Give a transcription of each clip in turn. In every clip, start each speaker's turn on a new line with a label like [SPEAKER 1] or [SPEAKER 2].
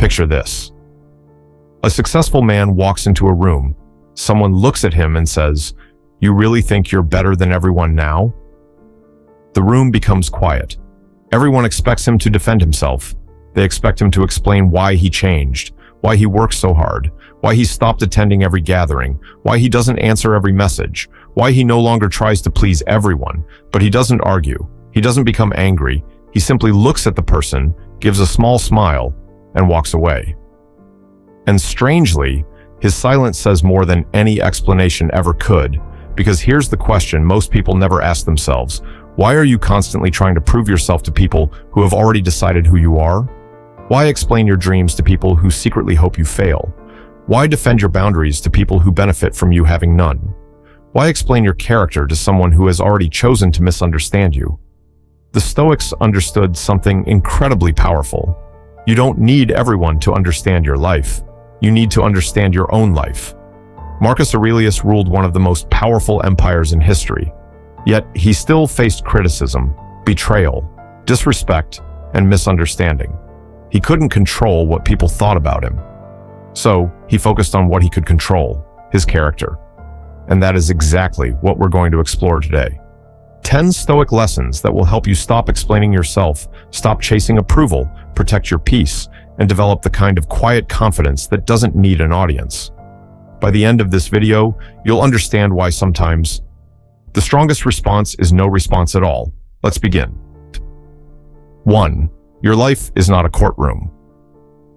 [SPEAKER 1] Picture this. A successful man walks into a room. Someone looks at him and says, "You really think you're better than everyone now?" The room becomes quiet. Everyone expects him to defend himself. They expect him to explain why he changed, why he works so hard, why he stopped attending every gathering, why he doesn't answer every message, why he no longer tries to please everyone. But he doesn't argue. He doesn't become angry. He simply looks at the person, gives a small smile, and walks away. And strangely, his silence says more than any explanation ever could, because here's the question most people never ask themselves. Why are you constantly trying to prove yourself to people who have already decided who you are? Why explain your dreams to people who secretly hope you fail? Why defend your boundaries to people who benefit from you having none? Why explain your character to someone who has already chosen to misunderstand you? The Stoics understood something incredibly powerful. You don't need everyone to understand your life. You need to understand your own life. Marcus Aurelius ruled one of the most powerful empires in history. Yet he still faced criticism, betrayal, disrespect, and misunderstanding. He couldn't control what people thought about him. So he focused on what he could control, his character. And that is exactly what we're going to explore today. 10 Stoic lessons that will help you stop explaining yourself, stop chasing approval, protect your peace, and develop the kind of quiet confidence that doesn't need an audience. By the end of this video, you'll understand why sometimes the strongest response is no response at all. Let's begin. 1. Your life is not a courtroom.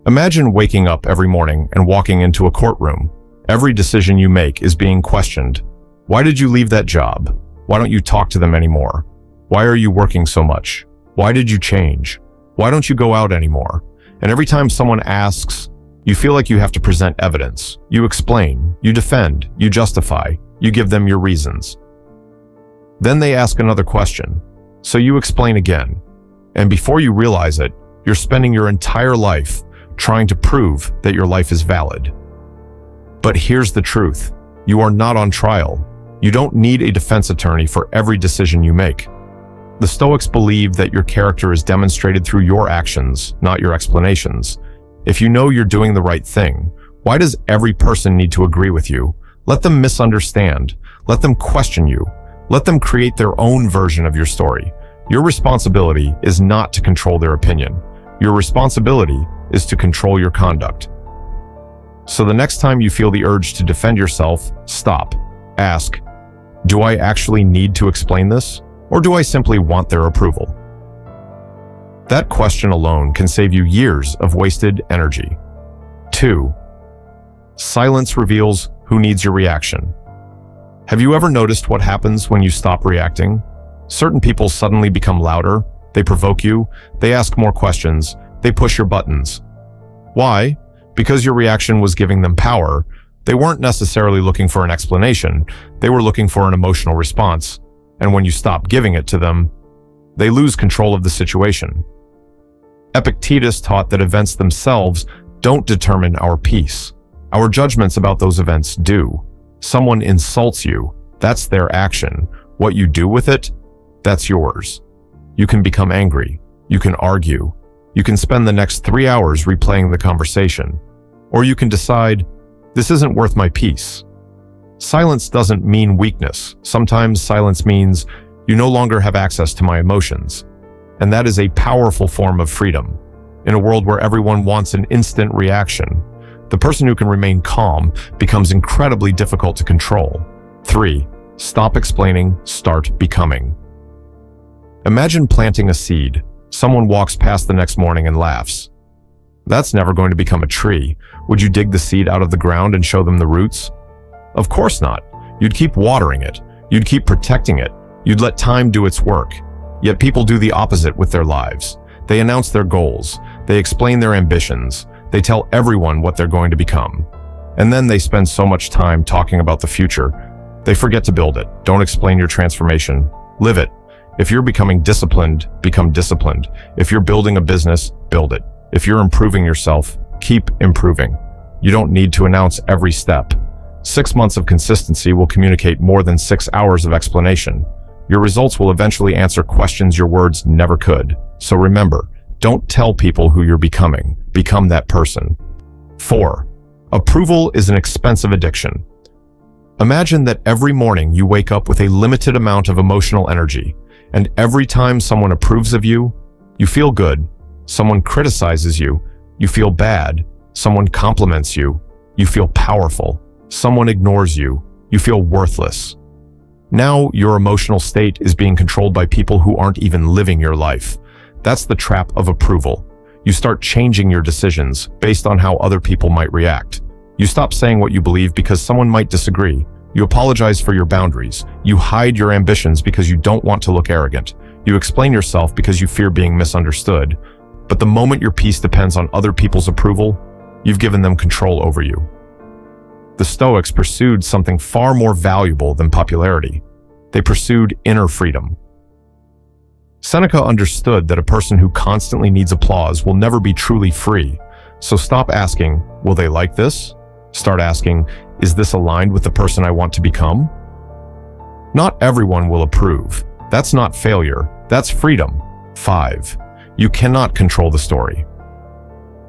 [SPEAKER 1] Imagine waking up every morning and walking into a courtroom. Every decision you make is being questioned. Why did you leave that job? Why don't you talk to them anymore? Why are you working so much? Why did you change? Why don't you go out anymore? And every time someone asks, you feel like you have to present evidence. You explain, you defend, you justify, you give them your reasons. Then they ask another question, so you explain again. And before you realize it, you're spending your entire life trying to prove that your life is valid. But here's the truth. You are not on trial. You don't need a defense attorney for every decision you make. The Stoics believe that your character is demonstrated through your actions, not your explanations. If you know you're doing the right thing, why does every person need to agree with you? Let them misunderstand. Let them question you. Let them create their own version of your story. Your responsibility is not to control their opinion. Your responsibility is to control your conduct. So the next time you feel the urge to defend yourself, stop. Ask, do I actually need to explain this? Or do I simply want their approval? That question alone can save you years of wasted energy. 2. Silence reveals who needs your reaction. Have you ever noticed what happens when you stop reacting? Certain people suddenly become louder, they provoke you, they ask more questions, they push your buttons. Why? Because your reaction was giving them power. They weren't necessarily looking for an explanation, they were looking for an emotional response. And when you stop giving it to them, they lose control of the situation. Epictetus taught that events themselves don't determine our peace. Our judgments about those events do. Someone insults you, that's their action. What you do with it, that's yours. You can become angry. You can argue. You can spend the next 3 hours replaying the conversation. Or you can decide, this isn't worth my peace. Silence doesn't mean weakness. Sometimes silence means you no longer have access to my emotions. And that is a powerful form of freedom. In a world where everyone wants an instant reaction, the person who can remain calm becomes incredibly difficult to control. 3. Stop explaining, start becoming. Imagine planting a seed. Someone walks past the next morning and laughs. That's never going to become a tree. Would you dig the seed out of the ground and show them the roots? Of course not. You'd keep watering it. You'd keep protecting it. You'd let time do its work. Yet people do the opposite with their lives. They announce their goals. They explain their ambitions. They tell everyone what they're going to become. And then they spend so much time talking about the future. They forget to build it. Don't explain your transformation. Live it. If you're becoming disciplined, become disciplined. If you're building a business, build it. If you're improving yourself, keep improving. You don't need to announce every step. 6 months of consistency will communicate more than 6 hours of explanation. Your results will eventually answer questions your words never could. So remember, don't tell people who you're becoming become that person. 4. Approval is an expensive addiction. Imagine that every morning you wake up with a limited amount of emotional energy, and every time someone approves of you, you feel good. Someone criticizes you, you feel bad. Someone compliments you, you feel powerful. Someone ignores you, you feel worthless. Now your emotional state is being controlled by people who aren't even living your life. That's the trap of approval. You start changing your decisions based on how other people might react. You stop saying what you believe because someone might disagree. You apologize for your boundaries. You hide your ambitions because you don't want to look arrogant. You explain yourself because you fear being misunderstood. But the moment your peace depends on other people's approval, you've given them control over you. The Stoics pursued something far more valuable than popularity. They pursued inner freedom. Seneca understood that a person who constantly needs applause will never be truly free. So stop asking, will they like this? Start asking, is this aligned with the person I want to become? Not everyone will approve. That's not failure. That's freedom. 5. You cannot control the story.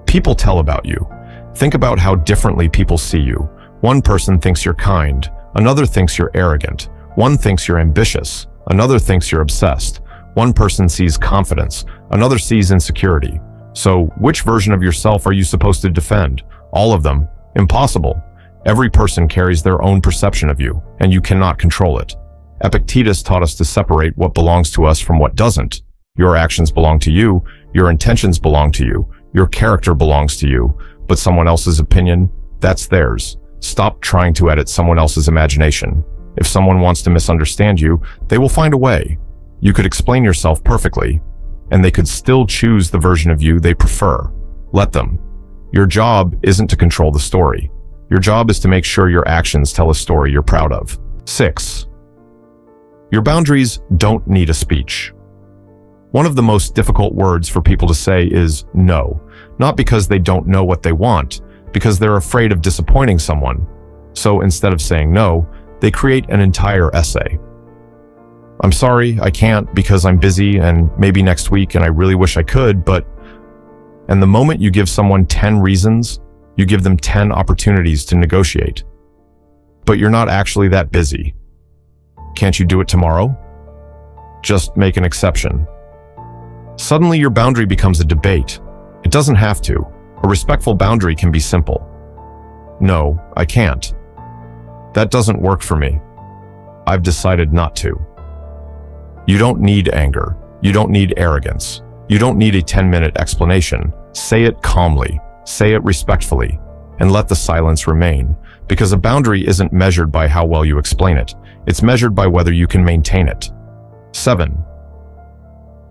[SPEAKER 1] People tell about you. Think about how differently people see you. One person thinks you're kind. Another thinks you're arrogant. One thinks you're ambitious. Another thinks you're obsessed. One person sees confidence. Another sees insecurity. So, which version of yourself are you supposed to defend? All of them? Impossible. Every person carries their own perception of you, and you cannot control it. Epictetus taught us to separate what belongs to us from what doesn't. Your actions belong to you, your intentions belong to you, your character belongs to you, but someone else's opinion, that's theirs. Stop trying to edit someone else's imagination. If someone wants to misunderstand you, they will find a way. You could explain yourself perfectly, and they could still choose the version of you they prefer. Let them. Your job isn't to control the story. Your job is to make sure your actions tell a story you're proud of. 6. Your boundaries don't need a speech. One of the most difficult words for people to say is no, not because they don't know what they want, because they're afraid of disappointing someone. So instead of saying no, they create an entire essay. I'm sorry, I can't because I'm busy and maybe next week and I really wish I could, but... And the moment you give someone 10 reasons, you give them 10 opportunities to negotiate. But you're not actually that busy. Can't you do it tomorrow? Just make an exception. Suddenly your boundary becomes a debate. It doesn't have to. A respectful boundary can be simple. No, I can't. That doesn't work for me. I've decided not to. You don't need anger. You don't need arrogance. You don't need a 10-minute explanation. Say it calmly. Say it respectfully. And let the silence remain. Because a boundary isn't measured by how well you explain it. It's measured by whether you can maintain it. 7.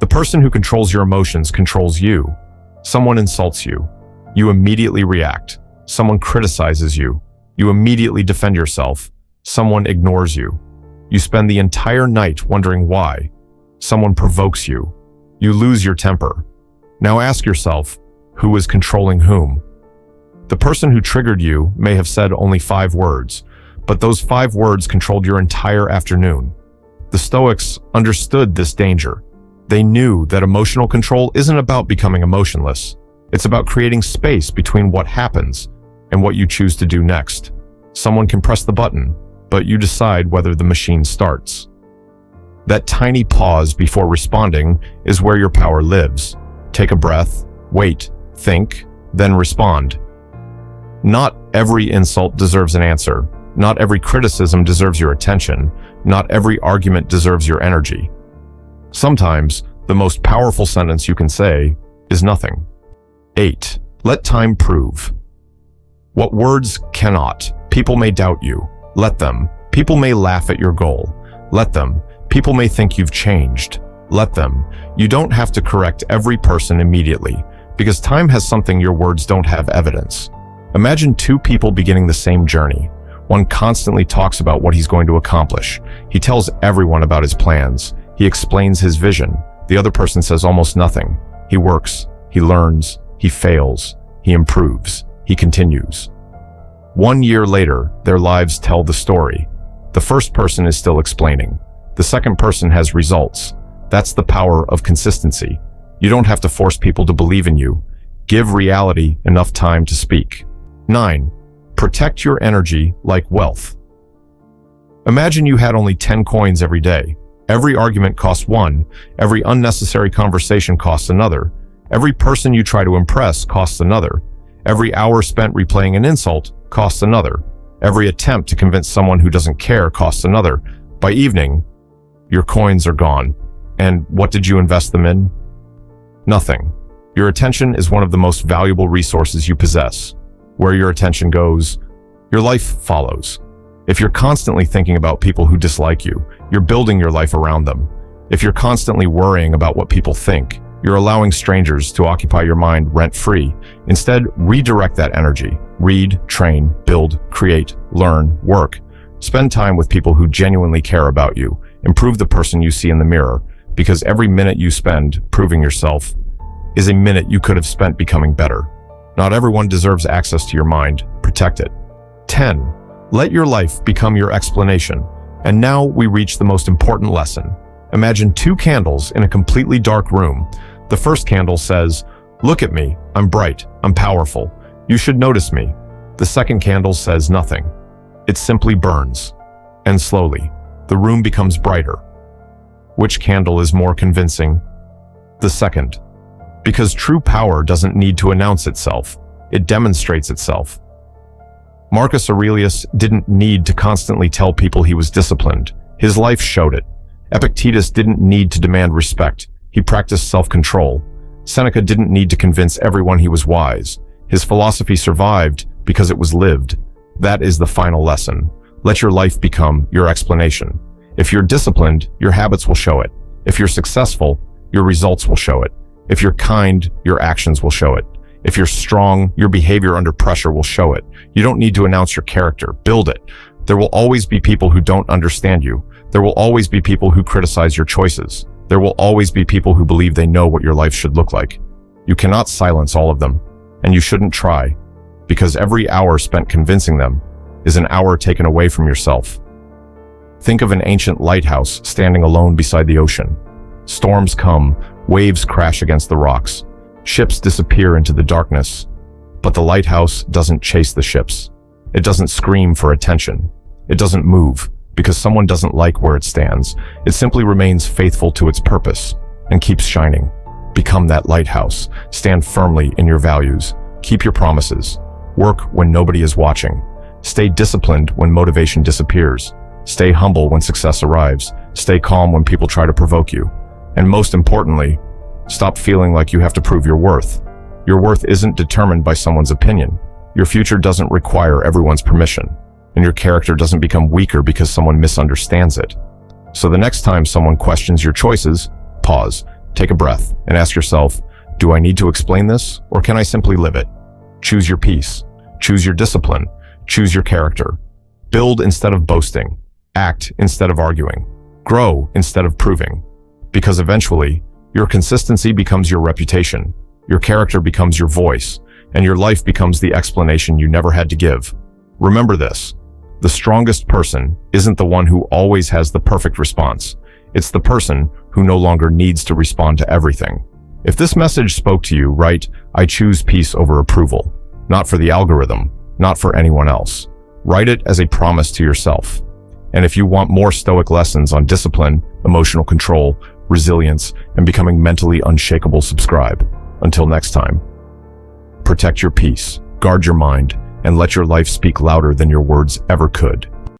[SPEAKER 1] The person who controls your emotions controls you. Someone insults you. You immediately react. Someone criticizes you. You immediately defend yourself. Someone ignores you. You spend the entire night wondering why. Someone provokes you. You lose your temper. Now ask yourself, who is controlling whom? The person who triggered you may have said only 5 words, but those 5 words controlled your entire afternoon. The Stoics understood this danger. They knew that emotional control isn't about becoming emotionless. It's about creating space between what happens and what you choose to do next. Someone can press the button, but you decide whether the machine starts. That tiny pause before responding is where your power lives. Take a breath, wait, think, then respond. Not every insult deserves an answer. Not every criticism deserves your attention. Not every argument deserves your energy. Sometimes, the most powerful sentence you can say is nothing. 8. Let time prove. What words cannot. People may doubt you. Let them. People may laugh at your goal. Let them. People may think you've changed. Let them. You don't have to correct every person immediately, because time has something your words don't have: evidence. Imagine 2 people beginning the same journey. One constantly talks about what he's going to accomplish. He tells everyone about his plans. He explains his vision. The other person says almost nothing. He works. He learns. He fails. He improves. He continues. 1 year later, their lives tell the story. The first person is still explaining. The second person has results. That's the power of consistency. You don't have to force people to believe in you. Give reality enough time to speak. 9. Protect your energy like wealth. Imagine you had only 10 coins every day. Every argument costs 1. Every unnecessary conversation costs another. Every person you try to impress costs another. Every hour spent replaying an insult costs another. Every attempt to convince someone who doesn't care costs another. By evening, your coins are gone. And what did you invest them in? Nothing. Your attention is one of the most valuable resources you possess. Where your attention goes, your life follows. If you're constantly thinking about people who dislike you, you're building your life around them. If you're constantly worrying about what people think, you're allowing strangers to occupy your mind rent-free. Instead, redirect that energy. Read, train, build, create, learn, work. Spend time with people who genuinely care about you. Improve the person you see in the mirror, because every minute you spend proving yourself is a minute you could have spent becoming better. Not everyone deserves access to your mind. Protect it. 10. Let your life become your explanation. And now we reach the most important lesson. Imagine 2 candles in a completely dark room. The first candle says, "Look at me, I'm bright, I'm powerful. You should notice me." The second candle says nothing. It simply burns. And slowly, the room becomes brighter. Which candle is more convincing? The second. Because true power doesn't need to announce itself. It demonstrates itself. Marcus Aurelius didn't need to constantly tell people he was disciplined. His life showed it. Epictetus didn't need to demand respect. He practiced self-control. Seneca didn't need to convince everyone he was wise. His philosophy survived because it was lived. That is the final lesson. Let your life become your explanation. If you're disciplined, your habits will show it. If you're successful, your results will show it. If you're kind, your actions will show it. If you're strong, your behavior under pressure will show it. You don't need to announce your character. Build it. There will always be people who don't understand you. There will always be people who criticize your choices. There will always be people who believe they know what your life should look like. You cannot silence all of them, and you shouldn't try, because every hour spent convincing them is an hour taken away from yourself. Think of an ancient lighthouse standing alone beside the ocean. Storms come, waves crash against the rocks. Ships disappear into the darkness, but the lighthouse doesn't chase the ships. It doesn't scream for attention. It doesn't move because someone doesn't like where it stands. It simply remains faithful to its purpose and keeps shining. Become that lighthouse. Stand firmly in your values. Keep your promises. Work when nobody is watching. Stay disciplined when motivation disappears. Stay humble when success arrives. Stay calm when people try to provoke you. And most importantly, stop feeling like you have to prove your worth. Your worth isn't determined by someone's opinion. Your future doesn't require everyone's permission. And your character doesn't become weaker because someone misunderstands it. So the next time someone questions your choices, pause, take a breath, and ask yourself, do I need to explain this, or can I simply live it? Choose your peace. Choose your discipline. Choose your character. Build instead of boasting. Act instead of arguing. Grow instead of proving. Because eventually, your consistency becomes your reputation, your character becomes your voice, and your life becomes the explanation you never had to give. Remember this. The strongest person isn't the one who always has the perfect response. It's the person who no longer needs to respond to everything. If this message spoke to you, write, "I choose peace over approval." Not for the algorithm, not for anyone else. Write it as a promise to yourself. And if you want more Stoic lessons on discipline, emotional control, resilience, and becoming mentally unshakable, subscribe. Until next time, protect your peace, guard your mind, and let your life speak louder than your words ever could.